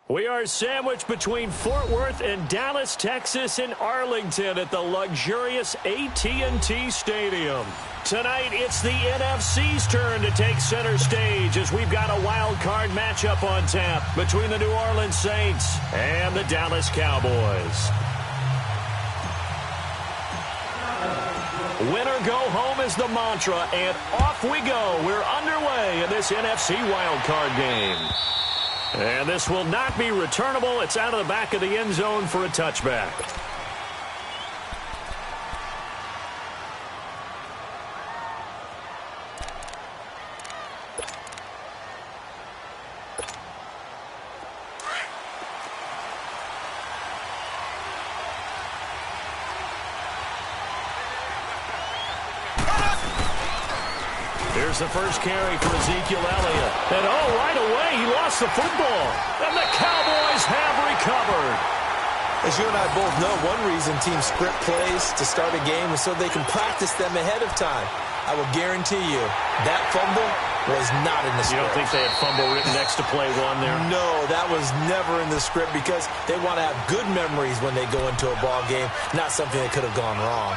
We are sandwiched between Fort Worth and Dallas, Texas, and Arlington at the luxurious AT&T Stadium. Tonight, it's the NFC's turn to take center stage as we've got a wild card matchup on tap between the New Orleans Saints and the Dallas Cowboys. Win or go home is the mantra, and off we go. We're underway in this NFC wild card game. And this will not be returnable. It's out of the back of the end zone for a touchback. Here's the first carry for Ezekiel Elliott. And right away, he lost the football. And the Cowboys have recovered. As you and I both know, one reason teams script plays to start a game is so they can practice them ahead of time. I will guarantee you that fumble was not in the script. You don't think they had fumble written next to play one there? No, that was never in the script because they want to have good memories when they go into a ball game, not something that could have gone wrong.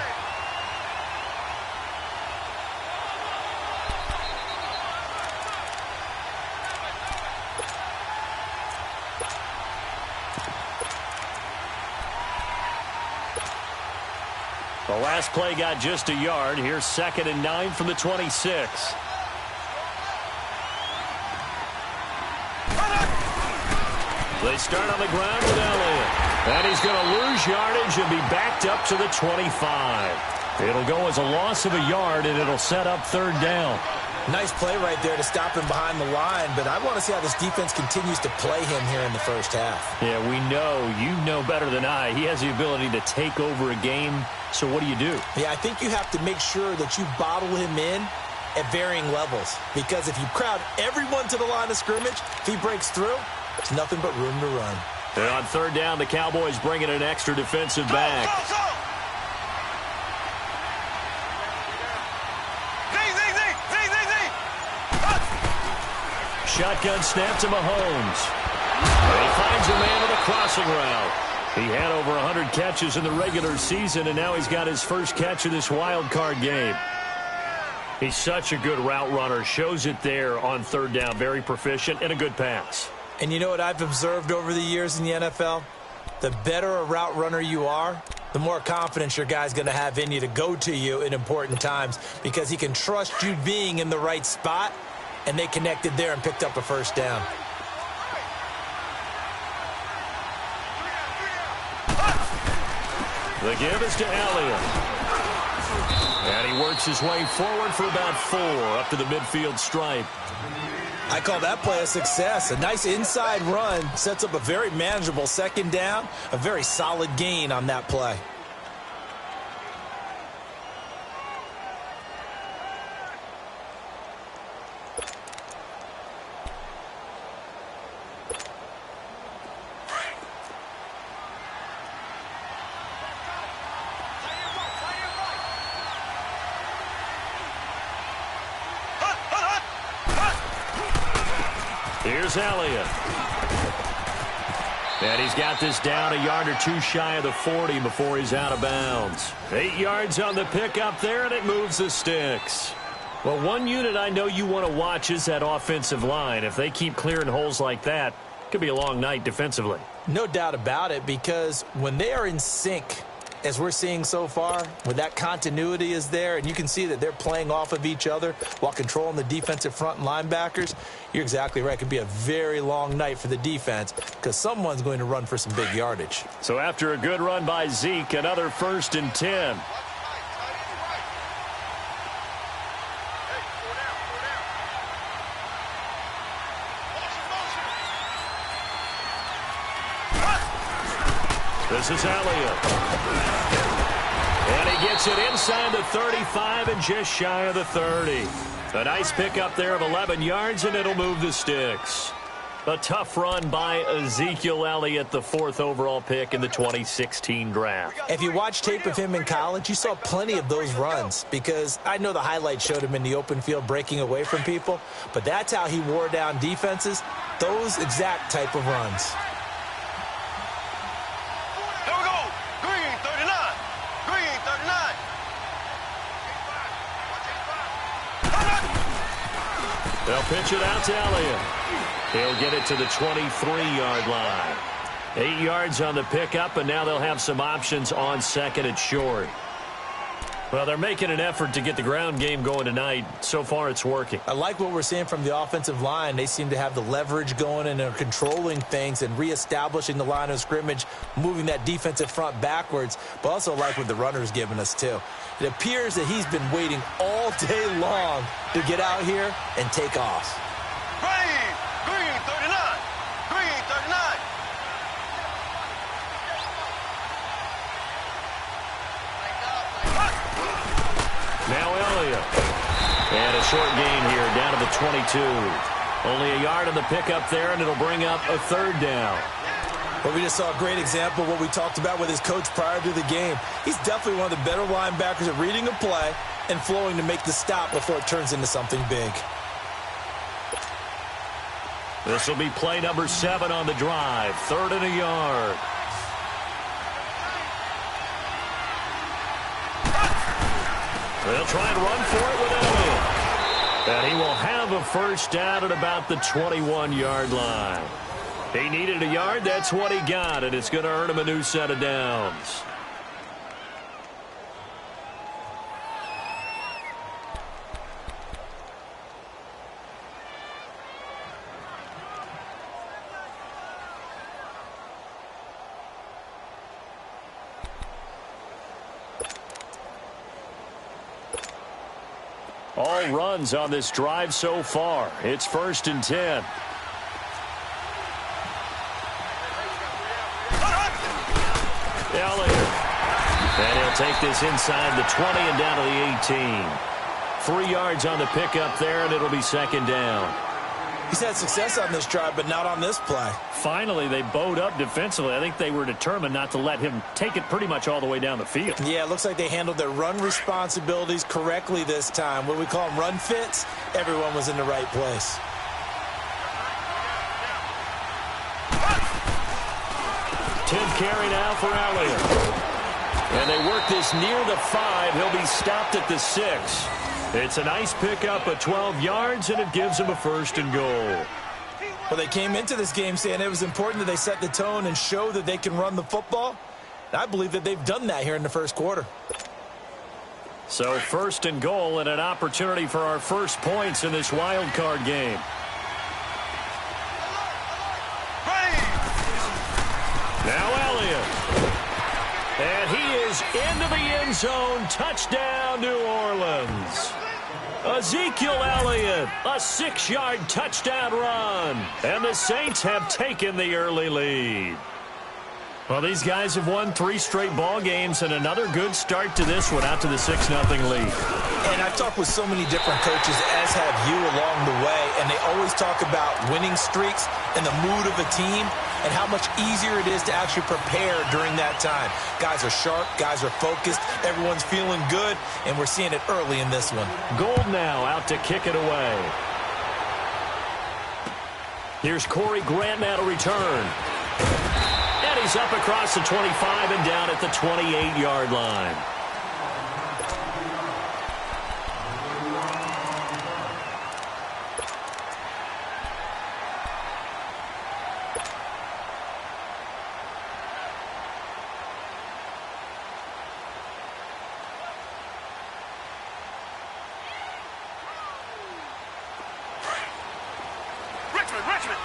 The last play got just a yard. Here's 2nd and 9 from the 26. They start on the ground with Elliott. And he's going to lose yardage and be backed up to the 25. It'll go as a loss of a yard, and it'll set up 3rd down. Nice play right there to stop him behind the line, but I want to see how this defense continues to play him here in the first half. Yeah, we know. You know better than I. He has the ability to take over a game. So what do you do? Yeah, I think you have to make sure that you bottle him in at varying levels. Because if you crowd everyone to the line of scrimmage, if he breaks through, there's nothing but room to run. And on 3rd down, the Cowboys bring in an extra defensive back. Go! Shotgun snap to Mahomes. And he finds a man with a crossing route. He had over 100 catches in the regular season, and now he's got his first catch of this wild card game. He's such a good route runner. Shows it there on 3rd down. Very proficient and a good pass. And you know what I've observed over the years in the NFL? The better a route runner you are, the more confidence your guy's going to have in you to go to you in important times because he can trust you being in the right spot, and they connected there and picked up a 1st down. The give is to Elliott. And he works his way forward for about 4 up to the midfield stripe. I call that play a success. A nice inside run sets up a very manageable 2nd down, a very solid gain on that play. Here's Elliott. And he's got this down a yard or 2 shy of the 40 before he's out of bounds. 8 yards on the pickup there, and it moves the sticks. Well, one unit I know you want to watch is that offensive line. If they keep clearing holes like that, it could be a long night defensively. No doubt about it, because when they are in sync, as we're seeing so far, when that continuity is there and you can see that they're playing off of each other while controlling the defensive front and linebackers, you're exactly right. It could be a very long night for the defense because someone's going to run for some big yardage. So after a good run by Zeke, another 1st and 10. This is Elliott. And he gets it inside the 35 and just shy of the 30. A nice pickup there of 11 yards, and it'll move the sticks. A tough run by Ezekiel Elliott, the 4th overall pick in the 2016 draft. If you watch tape of him in college, you saw plenty of those runs because I know the highlights showed him in the open field breaking away from people, but that's how he wore down defenses, those exact type of runs. They'll pitch it out to Elliott. He'll get it to the 23-yard line. 8 yards on the pickup, and now they'll have some options on second and short. Well, they're making an effort to get the ground game going tonight. So far, it's working. I like what we're seeing from the offensive line. They seem to have the leverage going and are controlling things and reestablishing the line of scrimmage, moving that defensive front backwards, but also like what the runner's giving us, too. It appears that he's been waiting all day long to get out here and take off. Green, 39. Green, 39. Now Elliott. And a short gain here down to the 22. Only a yard on the pickup there, and it'll bring up a third down. Well, we just saw a great example of what we talked about with his coach prior to the game. He's definitely one of the better linebackers at reading a play and flowing to make the stop before it turns into something big. This will be play number 7 on the drive. 3rd and a yard. They'll try and run for it with Elliott. And he will have a first down at about the 21-yard line. He needed a yard. That's what he got, and it's going to earn him a new set of downs. All runs on this drive so far. It's 1st and 10. Elliott. And he'll take this inside the 20 and down to the 18. 3 yards on the pickup there, and it'll be 2nd down. He's had success on this drive, but not on this play. Finally, they bowed up defensively. I think they were determined not to let him take it pretty much all the way down the field. Yeah, it looks like they handled their run responsibilities correctly this time. What we call them run fits, everyone was in the right place. Tenth carry now for Elliott. And they work this near the 5. He'll be stopped at the 6. It's a nice pickup of 12 yards, and it gives him a 1st and goal. Well, they came into this game saying it was important that they set the tone and show that they can run the football. And I believe that they've done that here in the first quarter. So 1st and goal and an opportunity for our first points in this wild card game. Now Elliott. And he is into the end zone. Touchdown, New Orleans. Ezekiel Elliott, a 6-yard touchdown run. And the Saints have taken the early lead. Well, these guys have won 3 straight ball games and another good start to this one out to the 6-0 lead. And I've talked with so many different coaches, as have you along the way, and they always talk about winning streaks and the mood of a team and how much easier it is to actually prepare during that time. Guys are sharp, guys are focused, everyone's feeling good, and we're seeing it early in this one. Gold now out to kick it away. Here's Corey Grant now to return. And he's up across the 25 and down at the 28-yard line. Richmond.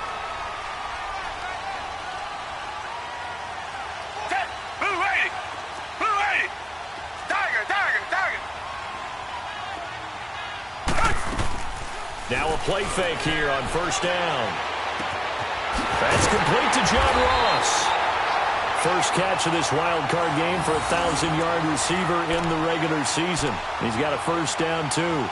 Now a play fake here on 1st down. That's complete to John Ross. First catch of this wild card game for a 1,000-yard receiver in the regular season. He's got a 1st down, too.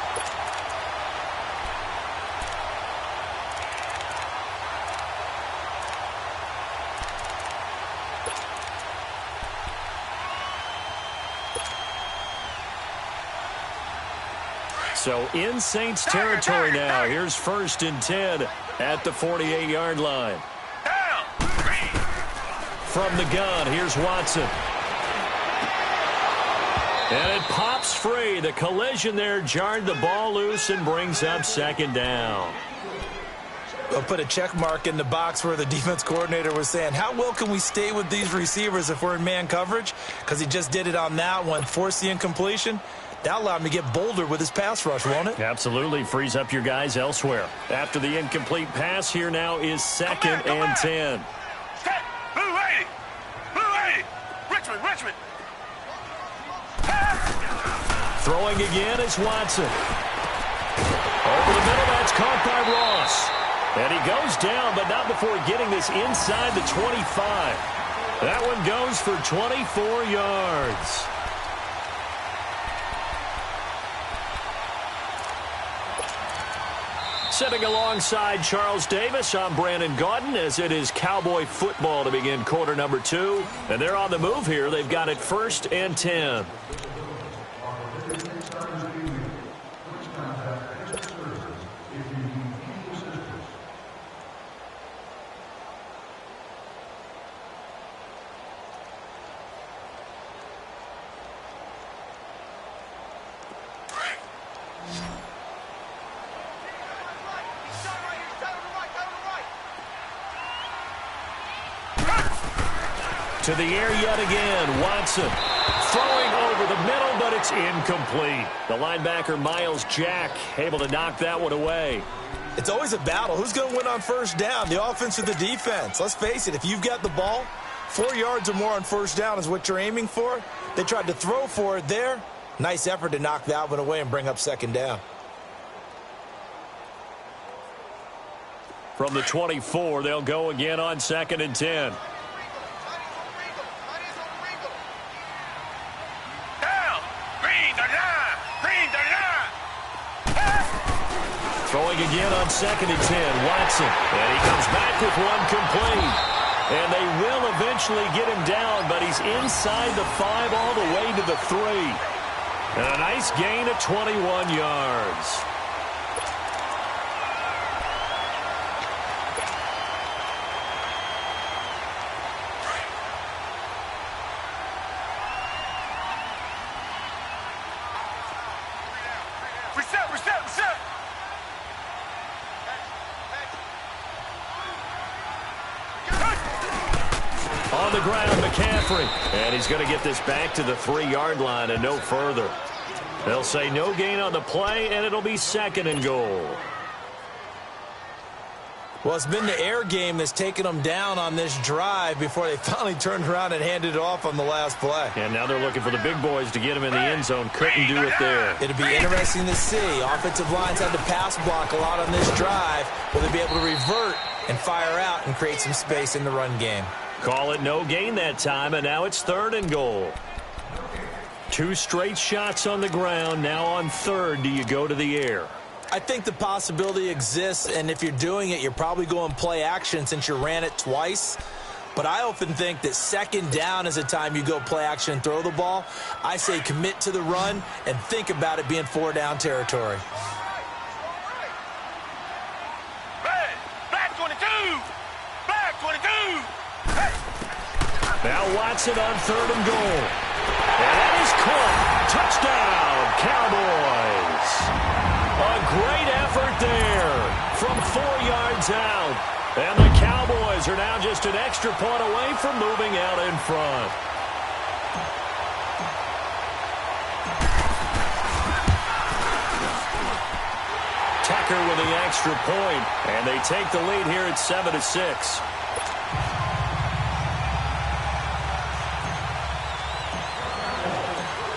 So in Saints territory now. Here's 1st and 10 at the 48-yard line. From the gun, here's Watson. And it pops free. The collision there jarred the ball loose and brings up second down. I'll put a check mark in the box where the defense coordinator was saying, how well can we stay with these receivers if we're in man coverage? Because he just did it on that one, forced the incompletion. That allowed him to get bolder with his pass rush, won't it? Absolutely. Frees up your guys elsewhere. After the incomplete pass, here now is second and 10. Step. Blue 80. Blue 80. Richmond. Throwing again is Watson. Over the middle, that's caught by Ross. And he goes down, but not before getting this inside the 25. That one goes for 24 yards. Sitting alongside Charles Davis, I'm Brandon Gaudin, as it is Cowboy football to begin quarter number 2. And they're on the move here. They've got it 1st and 10. To the air yet again, Watson throwing over the middle, but it's incomplete. The linebacker, Miles Jack, able to knock that one away. It's always a battle. Who's going to win on first down, the offense or the defense? Let's face it, if you've got the ball, 4 yards or more on first down is what you're aiming for. They tried to throw for it there. Nice effort to knock that one away and bring up second down. From the 24, they'll go again on 2nd and 10. Throwing again on 2nd and 10, Watson. And he comes back with one complete. And they will eventually get him down, but he's inside the 5 all the way to the 3. And a nice gain of 21 yards. Reset. On the ground, McCaffrey. And he's going to get this back to the 3-yard line and no further. They'll say no gain on the play, and it'll be 2nd and goal. Well, it's been the air game that's taken them down on this drive before they finally turned around and handed it off on the last play. And now they're looking for the big boys to get him in the end zone. Couldn't do it there. It'll be interesting to see. Offensive lines had to pass block a lot on this drive. Will they be able to revert and fire out and create some space in the run game? Call it no gain that time, and now it's 3rd and goal. 2 straight shots on the ground. Now on 3rd, do you go to the air? I think the possibility exists, and if you're doing it, you're probably going play action since you ran it twice. But I often think that 2nd down is a time you go play action and throw the ball. I say commit to the run and think about it being 4-down territory. Black 22. Black 22. Hey. Now Watson on 3rd and goal. And that is caught. Touchdown, Cowboys. A great effort there from 4 yards out. And the Cowboys are now just an extra point away from moving out in front. Tucker with the extra point, and they take the lead here at 7-6.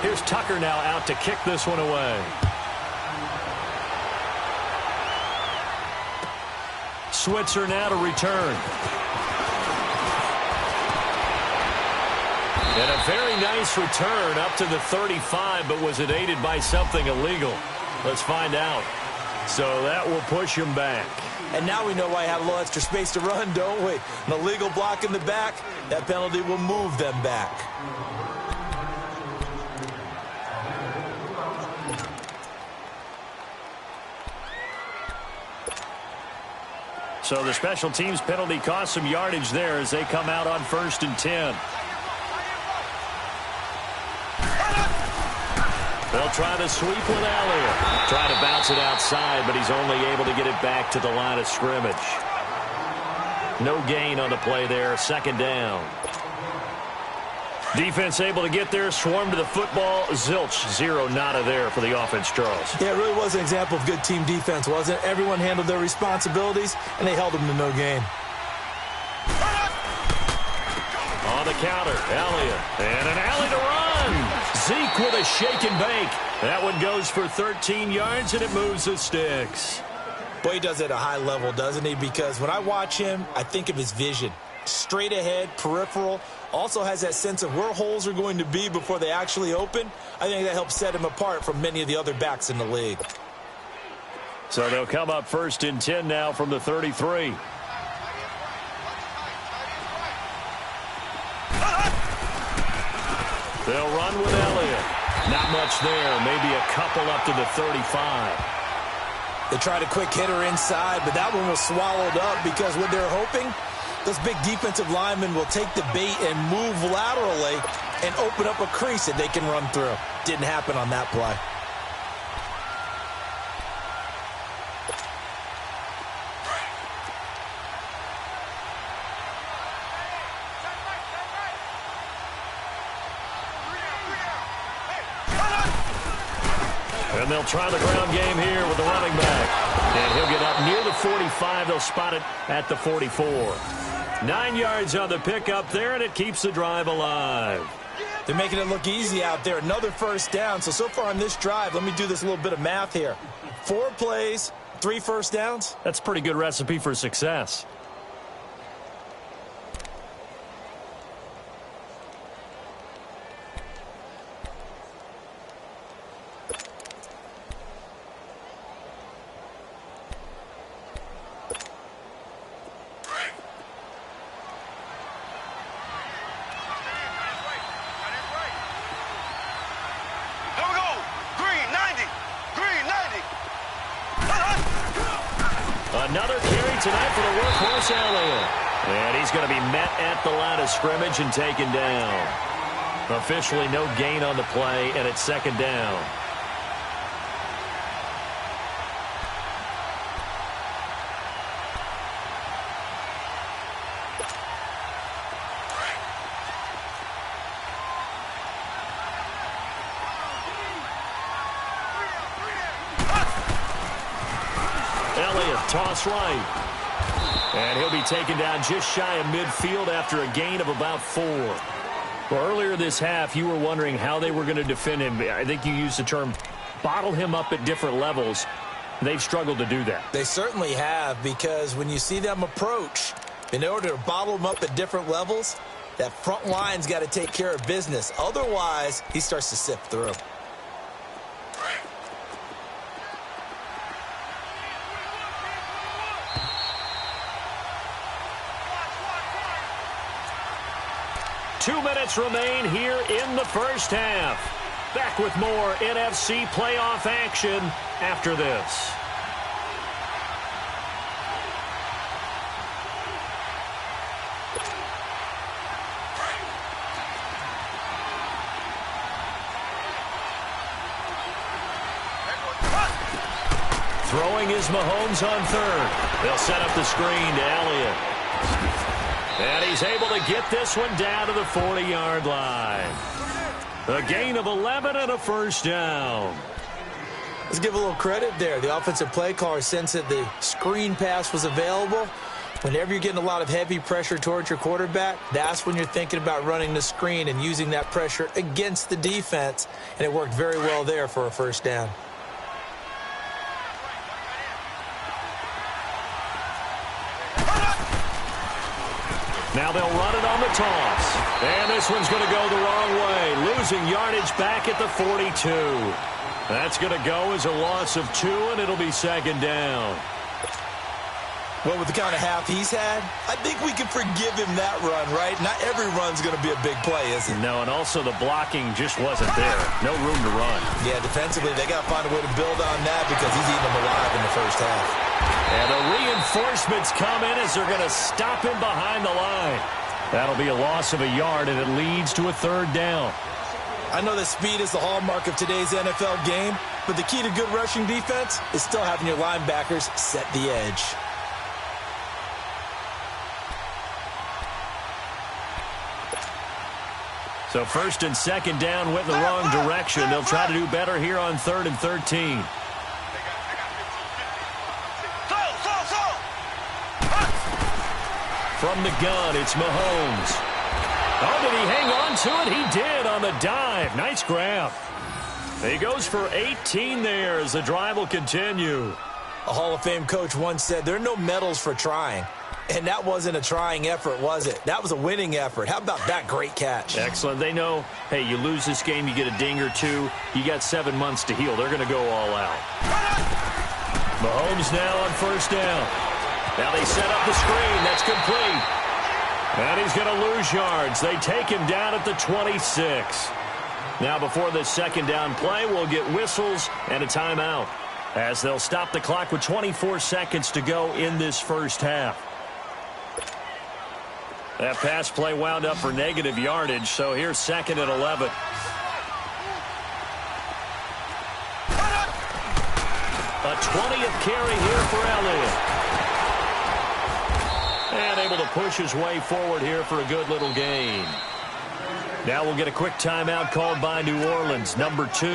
Here's Tucker now out to kick this one away. Switzer now to return. And a very nice return up to the 35, but was it aided by something illegal? Let's find out. So that will push him back. And now we know why I had a little extra space to run, don't we? An illegal block in the back, that penalty will move them back. So the special teams penalty cost some yardage there as they come out on 1st and 10. They'll try to sweep with Elliott. Try to bounce it outside, but he's only able to get it back to the line of scrimmage. No gain on the play there. Second down. Defense able to get there, swarm to the football. Zilch, zero nada there for the offense, Charles. Yeah, it really was an example of good team defense, wasn't it? Everyone handled their responsibilities, and they held them to no gain. On the counter, Elliott. And an alley to run. Zeke with a shake and bake. That one goes for 13 yards, and it moves the sticks. Boy, he does it at a high level, doesn't he? Because when I watch him, I think of his vision. Straight ahead, peripheral. Also has that sense of where holes are going to be before they actually open. I think that helps set him apart from many of the other backs in the league. So they'll come up 1st and 10 now from the 33. They'll run with Elliott. Not much there. Maybe a couple up to the 35. They tried a quick hitter inside, but that one was swallowed up because what they're hoping, those big defensive linemen will take the bait and move laterally and open up a crease that they can run through. Didn't happen on that play. And they'll try the ground game here with the running back. And he'll get up near the 45. They'll spot it at the 44. 9 yards on the pickup there, and it keeps the drive alive. They're making it look easy out there. Another first down. So far on this drive, let me do this little bit of math here. 4 plays, 3 first downs. That's a pretty good recipe for success. Another carry tonight for the workhorse Elliott. And he's going to be met at the line of scrimmage and taken down. Officially no gain on the play, and it's 2nd down. Toss right. And he'll be taken down just shy of midfield after a gain of about 4. Well, earlier this half, you were wondering how they were going to defend him. I think you used the term bottle him up at different levels. They've struggled to do that. They certainly have, because when you see them approach, in order to bottle him up at different levels, that front line's got to take care of business. Otherwise, he starts to sift through. 2 minutes remain here in the first half. Back with more NFC playoff action after this. Throwing is Mahomes on 3rd. They'll set up the screen to Elliott. And he's able to get this one down to the 40-yard line. A gain of 11 and a first down. Let's give a little credit there. The offensive play caller sensed that the screen pass was available. Whenever you're getting a lot of heavy pressure towards your quarterback, that's when you're thinking about running the screen and using that pressure against the defense. And it worked very well there for a first down. Now they'll run it on the toss. And this one's going to go the wrong way. Losing yardage back at the 42. That's going to go as a loss of 2, and it'll be 2nd down. Well, with the kind of half he's had, I think we can forgive him that run, right? Not every run's going to be a big play, is it? No, and also the blocking just wasn't there. No room to run. Yeah, defensively, they got to find a way to build on that because he's eating them alive in the first half. And the reinforcements come in as they're going to stop him behind the line. That'll be a loss of a yard, and it leads to a 3rd down. I know that speed is the hallmark of today's NFL game, but the key to good rushing defense is still having your linebackers set the edge. So first and second down went in the wrong direction. They'll try to do better here on 3rd and 13. From the gun, it's Mahomes. Oh, did he hang on to it? He did on the dive. Nice grab. He goes for 18 there as the drive will continue. A Hall of Fame coach once said, there are no medals for trying. And that wasn't a trying effort, was it? That was a winning effort. How about that great catch? Excellent. They know, hey, you lose this game, you get a ding or two. You got 7 months to heal. They're going to go all out. Mahomes now on first down. Now they set up the screen. That's complete. And he's going to lose yards. They take him down at the 26. Now before this second down play, we'll get whistles and a timeout, as they'll stop the clock with 24 seconds to go in this first half. That pass play wound up for negative yardage, so here's 2nd and 11. A 20th carry here for Elliott. And able to push his way forward here for a good little gain. Now we'll get a quick timeout called by New Orleans, number 2,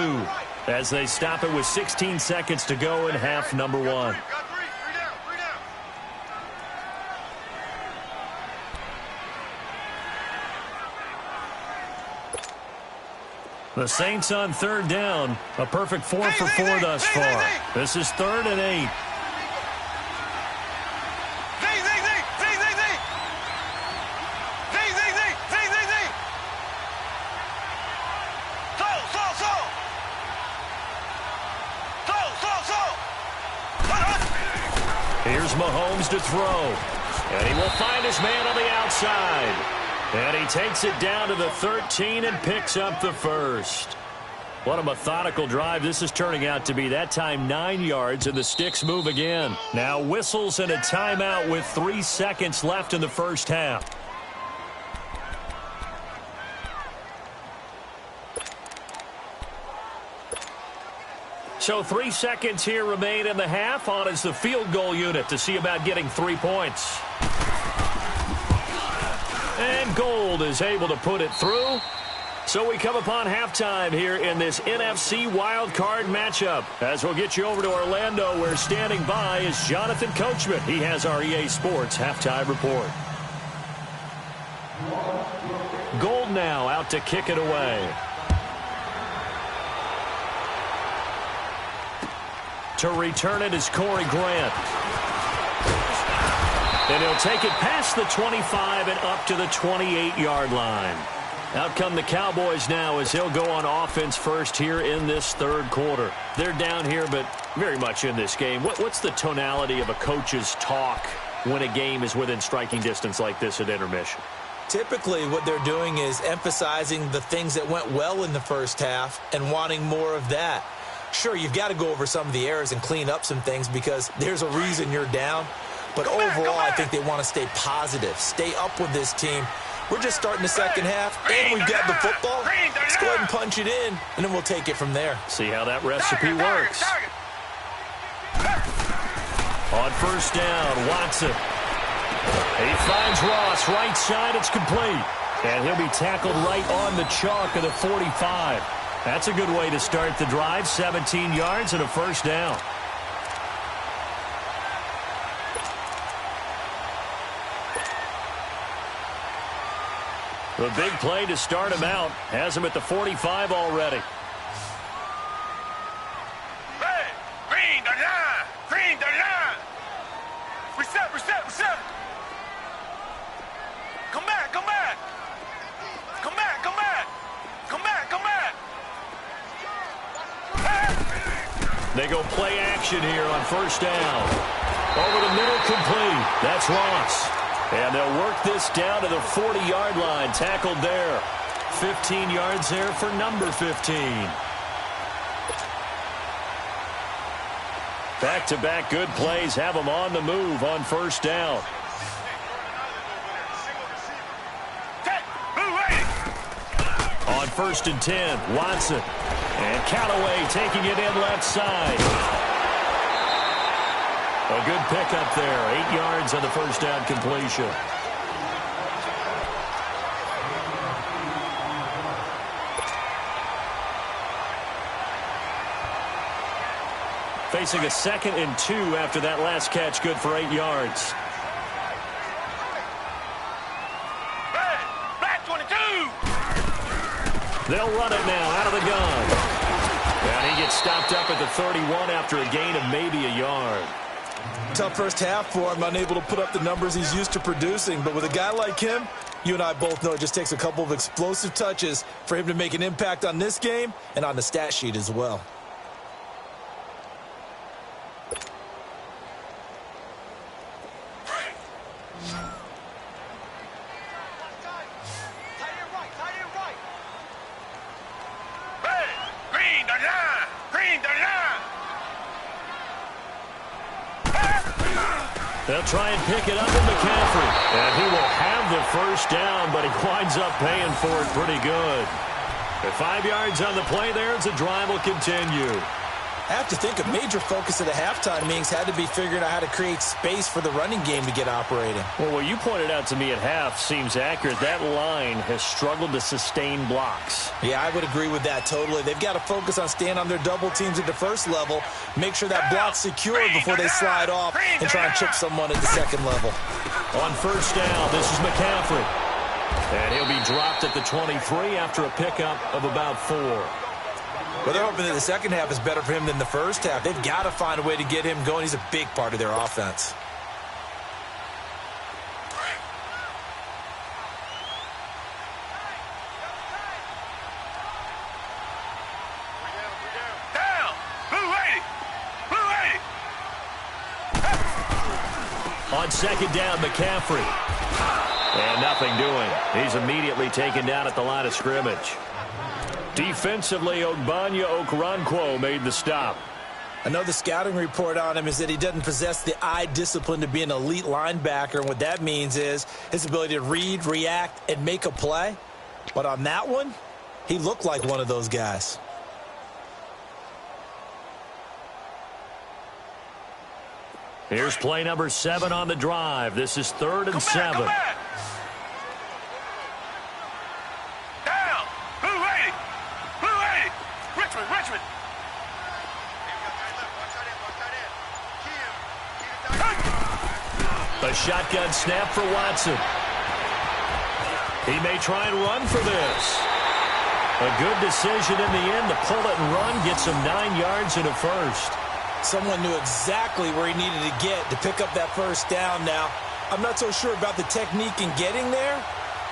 as they stop it with 16 seconds to go in half number 1. The Saints on 3rd down. A perfect 4 for 4 thus far. This is 3rd and 8. Here's Mahomes to throw. And he will find his man on the outside. And he takes it down to the 13 and picks up the first. What a methodical drive this is turning out to be. That time 9 yards, and the sticks move again. Now whistles and a timeout with 3 seconds left in the first half. So 3 seconds here remain in the half. On is the field goal unit to see about getting 3 points. And Gold is able to put it through. So we come upon halftime here in this NFC wildcard matchup. As we'll get you over to Orlando, where standing by is Jonathan Coachman. He has our EA Sports halftime report. Gold now out to kick it away. To return it is Corey Grant. And he'll take it past the 25 and up to the 28-yard line. Out come the Cowboys now as he'll go on offense first here in this 3rd quarter. They're down here, but very much in this game. What's the tonality of a coach's talk when a game is within striking distance like this at intermission? Typically, what they're doing is emphasizing the things that went well in the first half and wanting more of that. Sure, you've got to go over some of the errors and clean up some things because there's a reason you're down. But overall, I think they want to stay positive, stay up with this team. We're just starting the second half, and we've got the football. Let's go ahead and punch it in, and then we'll take it from there. See how that recipe works. On first down, Watson. He finds Ross, right side, it's complete. And he'll be tackled right on the chalk of the 45. That's a good way to start the drive, 17 yards and a first down. The big play to start him out has him at the 45 already. Hey, green the line, green the line. Reset. Come back. They go play action here on first down. Over the middle, complete. That's Ross. And they'll work this down to the 40-yard line. Tackled there. 15 yards there for number 15. Back-to-back good plays have them on the move on first down. On 1st and 10, Watson. And Callaway taking it in left side. A good pickup there. 8 yards on the first down completion. Facing a 2nd and 2 after that last catch, good for 8 yards. Back 22. They'll run it now out of the gun. And he gets stopped up at the 31 after a gain of maybe a yard. Tough first half for him, unable to put up the numbers he's used to producing. But with a guy like him, you and I both know it just takes a couple of explosive touches for him to make an impact on this game and on the stat sheet as well. They'll try and pick it up in McCaffrey. And he will have the first down, but he winds up paying for it pretty good. At 5 yards on the play there, the drive will continue. I have to think a major focus of the halftime meetings had to be figuring out how to create space for the running game to get operating. Well, what you pointed out to me at half seems accurate. That line has struggled to sustain blocks. Yeah, I would agree with that totally. They've got to focus on staying on their double teams at the first level, make sure that block's secure before they slide off and try and chip someone at the second level. On first down, this is McCaffrey. And he'll be dropped at the 23 after a pickup of about 4. Well, they're hoping that the second half is better for him than the first half. They've got to find a way to get him going. He's a big part of their offense. Down. Blue 80. Blue 80. On second down, McCaffrey. And nothing doing. He's immediately taken down at the line of scrimmage. Defensively, Ogbanya Okoronkwo made the stop. I know the scouting report on him is that he doesn't possess the eye discipline to be an elite linebacker. And what that means is his ability to read, react, and make a play. But on that one, he looked like one of those guys. Here's play number 7 on the drive. This is 3rd and 7. Come back. Down. Blue 80. Blue 80. Richmond. A shotgun snap for Watson. He may try and run for this. A good decision in the end to pull it and run, gets him 9 yards and a first. Someone knew exactly where he needed to get to pick up that first down. Now, I'm not so sure about the technique in getting there,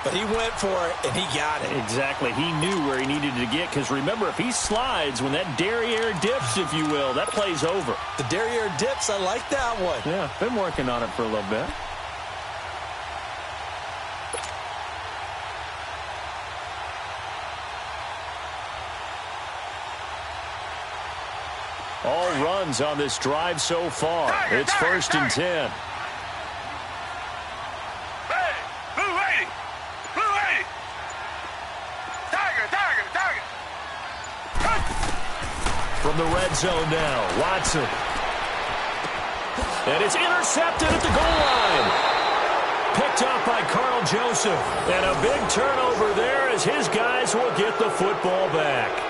but he went for it, and he got it. Exactly. He knew where he needed to get, because remember, if he slides, when that derriere dips, if you will, that play's over. The derriere dips, I like that one. Yeah, been working on it for a little bit. All runs on this drive so far. It's 1st and 10. Hey, Blue 80. Blue 80. Tiger. From the red zone now, Watson. And it's intercepted at the goal line. Picked up by Carl Joseph. And a big turnover there as his guys will get the football back.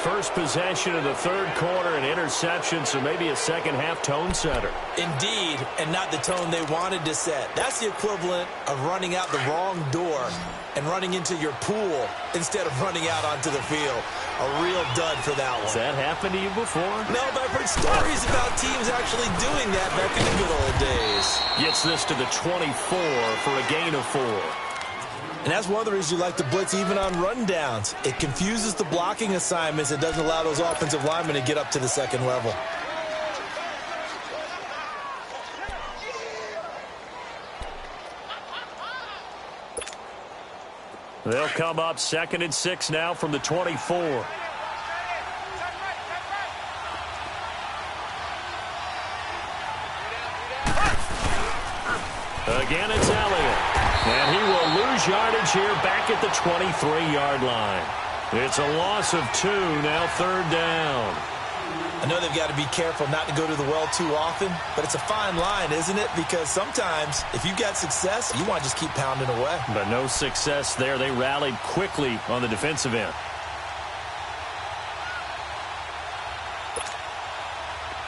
First possession of the third quarter, an interception, so maybe a second-half tone setter. Indeed, and not the tone they wanted to set. That's the equivalent of running out the wrong door and running into your pool instead of running out onto the field. A real dud for that one. Has that happened to you before? No, but I've heard stories about teams actually doing that back in the good old days. Gets this to the 24 for a gain of 4. And that's one of the reasons you like to blitz even on rundowns. It confuses the blocking assignments and doesn't allow those offensive linemen to get up to the second level. They'll come up 2nd and 6 now from the 24. Again, it's Elliott. And he will lose gains yardage here back at the 23-yard line. It's a loss of 2, now third down. I know they've got to be careful not to go to the well too often, but it's a fine line, isn't it? Because sometimes if you've got success, you want to just keep pounding away. But no success there. They rallied quickly on the defensive end.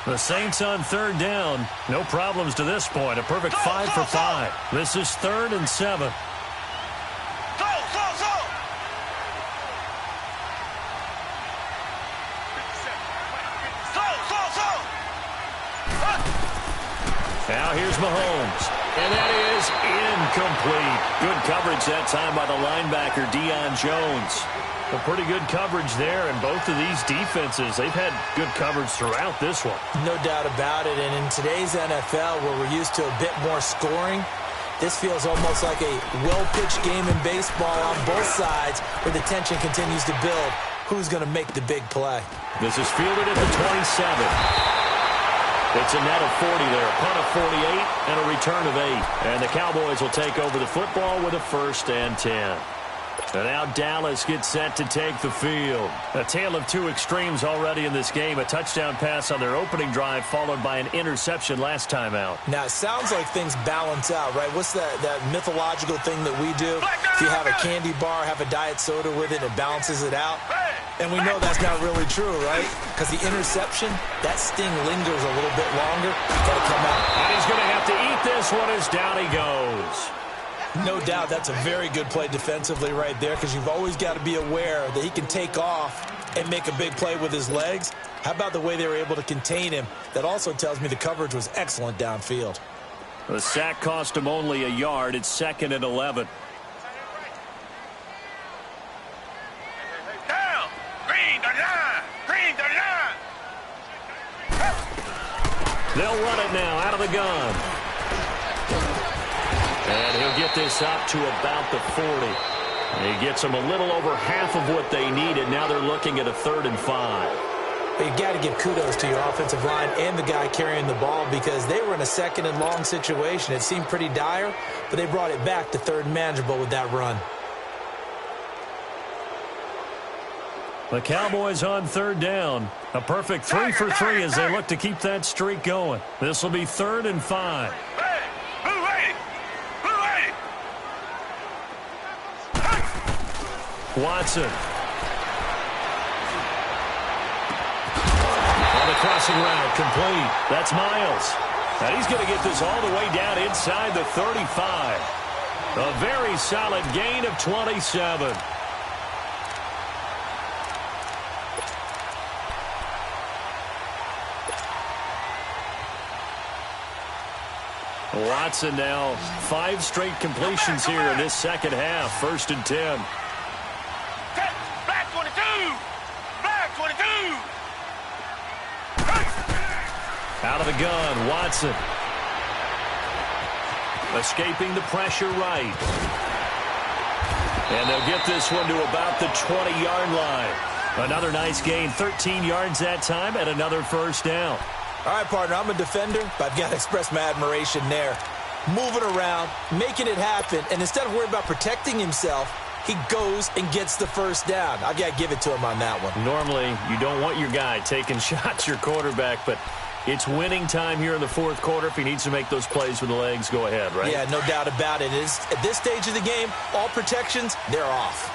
The Saints on third down. No problems to this point. A perfect 5 for 5. This is 3rd and 7. Now here's Mahomes. And that is incomplete. Good coverage that time by the linebacker, Deion Jones. A pretty good coverage there, and both of these defenses, they've had good coverage throughout this one. No doubt about it, and in today's NFL, where we're used to a bit more scoring, this feels almost like a well-pitched game in baseball on both sides, where the tension continues to build. Who's going to make the big play? This is fielded at the 27. It's a net of 40 there, a punt of 48, and a return of 8. And the Cowboys will take over the football with a 1st and 10. And now Dallas gets set to take the field. A tale of two extremes already in this game. A touchdown pass on their opening drive, followed by an interception last time out. Now, it sounds like things balance out, right? What's that mythological thing that we do? If you have a candy bar, have a diet soda with it, it balances it out. And we know that's not really true, right? Because the interception, that sting lingers a little bit longer. Got to come out. And he's going to have to eat this one as down he goes. No doubt that's a very good play defensively right there, because you've always got to be aware that he can take off and make a big play with his legs. How about the way they were able to contain him? That also tells me the coverage was excellent downfield. The sack cost him only a yard. It's 2nd and 11. Down! Green the line! Green the line! They'll run it now out of the gun. And he'll get this up to about the 40. He gets them a little over half of what they needed. Now they're looking at a 3rd and 5. You got to give kudos to your offensive line and the guy carrying the ball, because they were in a 2nd and long situation. It seemed pretty dire, but they brought it back to 3rd and manageable with that run. The Cowboys on 3rd down. A perfect 3 for 3 as they look to keep that streak going. This will be 3rd and 5. Watson. On the crossing route, complete. That's Miles. And he's going to get this all the way down inside the 35. A very solid gain of 27. Watson now 5 straight completions here in this second half. 1st and 10. Black 22! Black 22! Out of the gun, Watson. Escaping the pressure right. And they'll get this one to about the 20-yard line. Another nice gain, 13 yards that time, and another 1st down. All right, partner, I'm a defender, but I've got to express my admiration there. Moving around, making it happen, and instead of worrying about protecting himself, he goes and gets the 1st down. I've got to give it to him on that one. Normally, you don't want your guy taking shots, your quarterback, but it's winning time here in the 4th quarter. If he needs to make those plays with the legs, go ahead, right? Yeah, no doubt about it. At this stage of the game, all protections, they're off.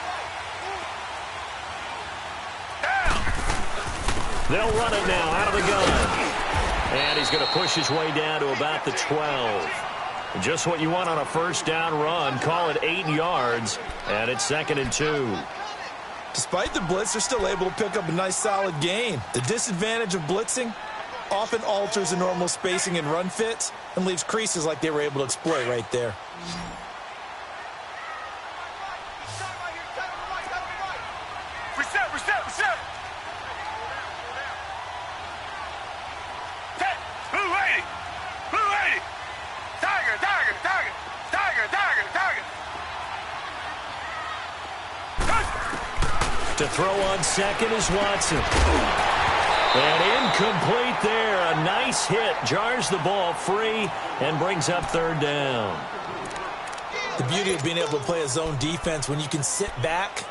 They'll run it now out of the gun. And he's going to push his way down to about the 12. Just what you want on a 1st down run. Call it 8 yards, and it's 2nd and 2. Despite the blitz, they're still able to pick up a nice, solid gain. The disadvantage of blitzing often alters the normal spacing and run fits and leaves creases like they were able to exploit right there. Reset! Blue 80! Tiger! To throw on 2nd is Watson. And incomplete there. A nice hit. Jars the ball free and brings up 3rd down. The beauty of being able to play a zone defense when you can sit back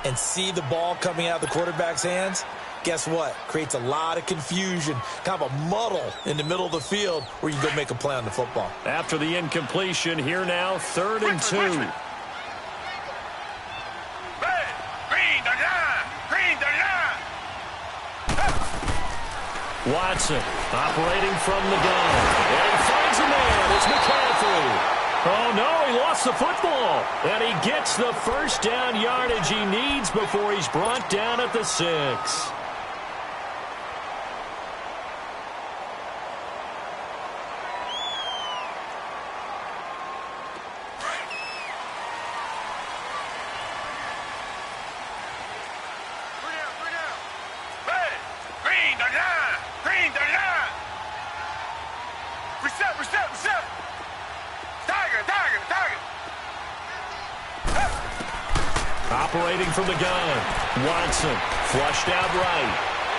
and see the ball coming out of the quarterback's hands, guess what? Creates a lot of confusion, kind of a muddle in the middle of the field where you can go make a play on the football. After the incompletion, here now, 3rd and 2. Green the line! Green the line! Watson operating from the gun. And he finds a man. It's McCaffrey. Oh, no, he lost the football. And he gets the first down yardage he needs before he's brought down at the 6. Operating from the gun, Watson flushed out right,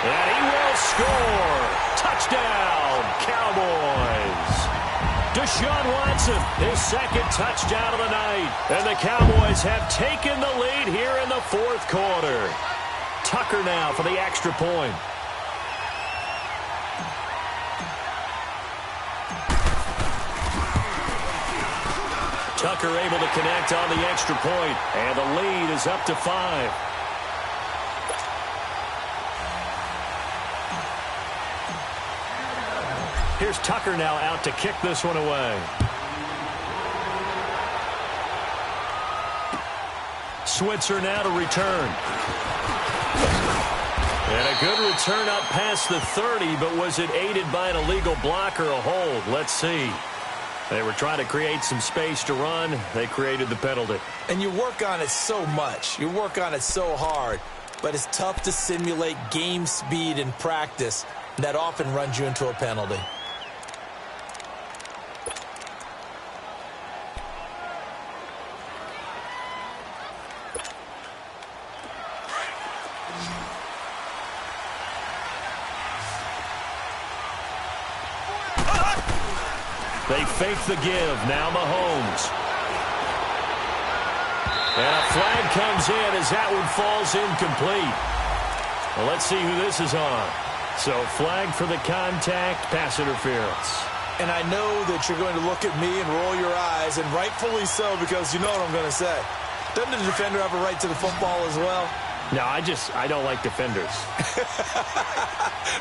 and he will score. Touchdown, Cowboys. Deshaun Watson, his 2nd touchdown of the night, and the Cowboys have taken the lead here in the 4th quarter. Tucker now for the extra point. Tucker able to connect on the extra point, and the lead is up to 5. Here's Tucker now out to kick this one away. Switzer now to return. And a good return up past the 30, but was it aided by an illegal block or a hold? Let's see. They were trying to create some space to run. They created the penalty. And you work on it so much. You work on it so hard. But it's tough to simulate game speed in practice. That often runs you into a penalty. They fake the give. Now Mahomes. And a flag comes in as that one falls incomplete. Well, let's see who this is on. So flag for the contact, pass interference. And I know that you're going to look at me and roll your eyes, and rightfully so, because you know what I'm going to say. Doesn't the defender have a right to the football as well? No, I don't like defenders.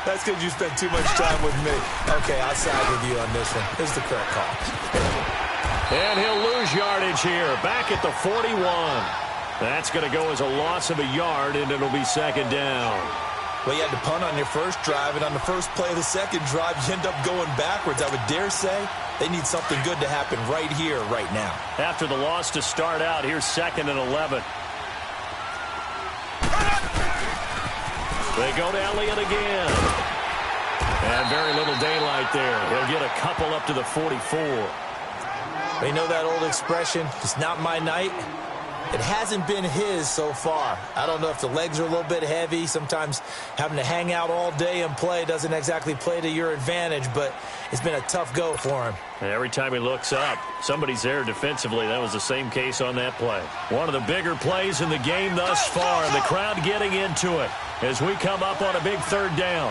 That's because you spent too much time with me. Okay, I'll side with you on this one. This is the correct call. And he'll lose yardage here. Back at the 41. That's going to go as a loss of a yard, and it'll be 2nd down. Well, you had to punt on your first drive, and on the first play of the second drive, you end up going backwards. I would dare say they need something good to happen right here, right now. After the loss to start out, here's 2nd and 11. They go to Elliott again. And very little daylight there. He'll get a couple up to the 44. You know that old expression, it's not my night? It hasn't been his so far. I don't know if the legs are a little bit heavy. Sometimes having to hang out all day and play doesn't exactly play to your advantage, but it's been a tough go for him. And every time he looks up, somebody's there defensively. That was the same case on that play. One of the bigger plays in the game thus far, and the crowd getting into it as we come up on a big 3rd down.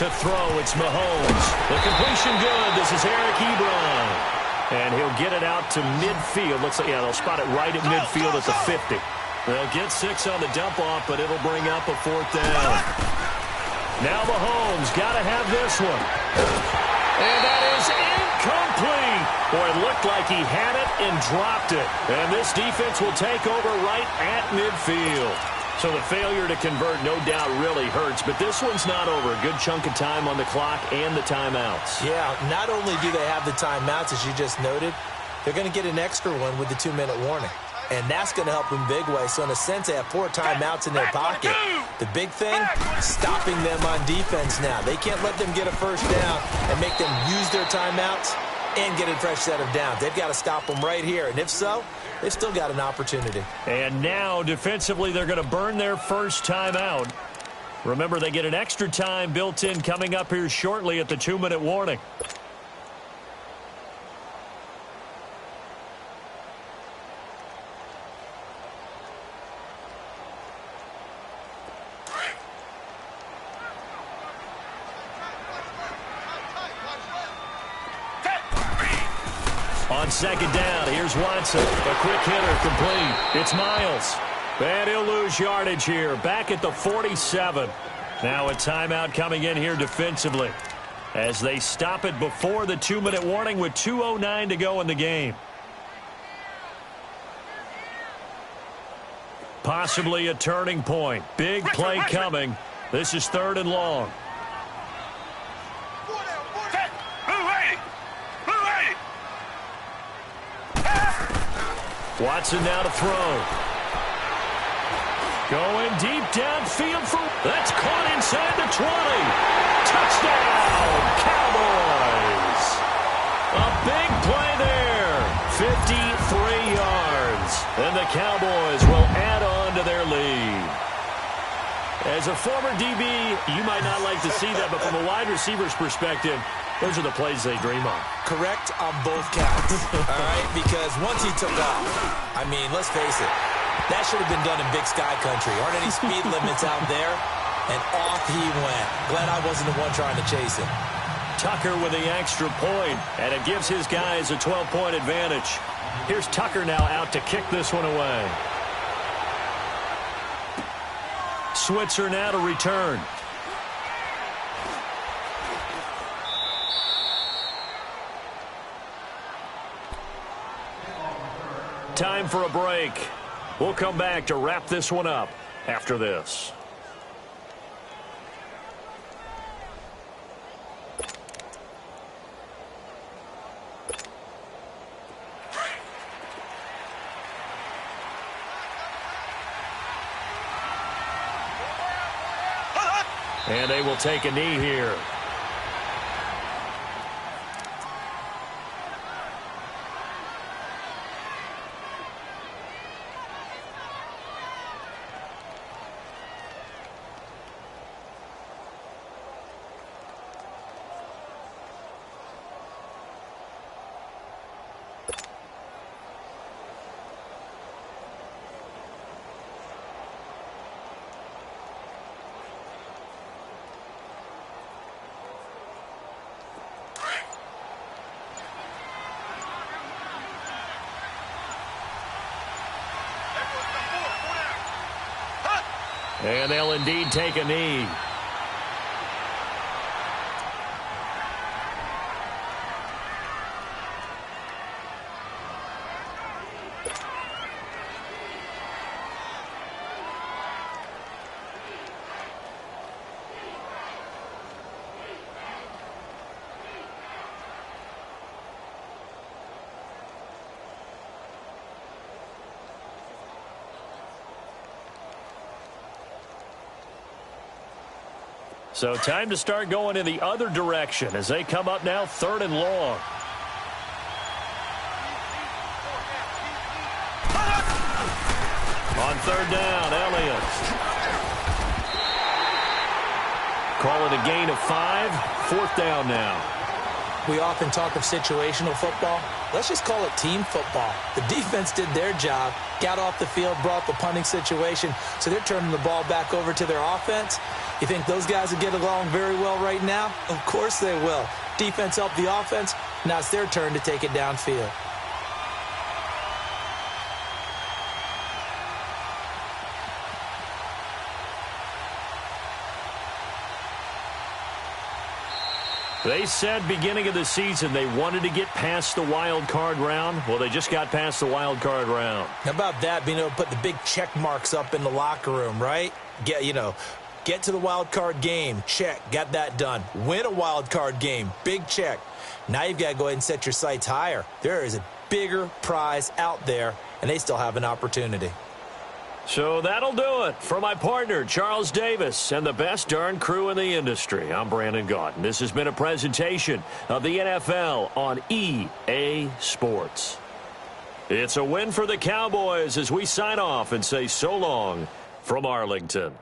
To throw, it's Mahomes. The completion good. This is Eric Ebron. And he'll get it out to midfield. Looks like, yeah, they'll spot it right at midfield at the 50. They'll get 6 on the dump-off, but it'll bring up a 4th down. Now Mahomes got to have this one. And that is incomplete. Boy, it looked like he had it and dropped it. And this defense will take over right at midfield. So the failure to convert, no doubt, really hurts. But this one's not over. A good chunk of time on the clock and the timeouts. Yeah, not only do they have the timeouts, as you just noted, they're going to get an extra one with the 2-minute warning. And that's going to help in big way. So in a sense, they have 4 timeouts in their pocket. The big thing, stopping them on defense now. They can't let them get a first down and make them use their timeouts and get a fresh set of downs. They've got to stop them right here. And if so, they've still got an opportunity. And now, defensively, they're going to burn their first timeout. Remember, they get an extra time built in coming up here shortly at the 2-minute warning. On second down, here's Watson. A quick hitter complete. It's Miles. And he'll lose yardage here. Back at the 47. Now a timeout coming in here defensively as they stop it before the 2-minute warning with 2:09 to go in the game. Possibly a turning point. Big play coming. This is 3rd and long. Watson now to throw. Going deep downfield for... That's caught inside the 20. Touchdown, Cowboys. A big play there. 53 yards. And the Cowboys will add on to their lead. As a former DB, you might not like to see that, but from a wide receiver's perspective, those are the plays they dream of. Correct on both counts, all right? Because once he took off, I mean, let's face it, that should have been done in Big Sky Country. Aren't any speed limits out there? And off he went. Glad I wasn't the one trying to chase him. Tucker with the extra point, and it gives his guys a 12-point advantage. Here's Tucker now out to kick this one away. Switzer now to return. Time for a break. We'll come back to wrap this one up after this. And they will take a knee here. And they'll indeed take a knee. So time to start going in the other direction as they come up now 3rd and long. On 3rd down, Elliott. Call it a gain of 5. 4th down now. We often talk of situational football. Let's just call it team football. The defense did their job, got off the field, brought the punting situation, so they're turning the ball back over to their offense. You think those guys will get along very well right now? Of course they will. Defense helped the offense. Now it's their turn to take it downfield. They said beginning of the season they wanted to get past the wild card round. Well, they just got past the wild card round. How about that, being able to put the big check marks up in the locker room, right? Get to the wild card game, check, got that done. Win a wild card game, big check. Now you've got to go ahead and set your sights higher. There is a bigger prize out there, and they still have an opportunity. So that'll do it. For my partner, Charles Davis, and the best darn crew in the industry, I'm Brandon Gaudin. This has been a presentation of the NFL on EA Sports. It's a win for the Cowboys as we sign off and say so long from Arlington.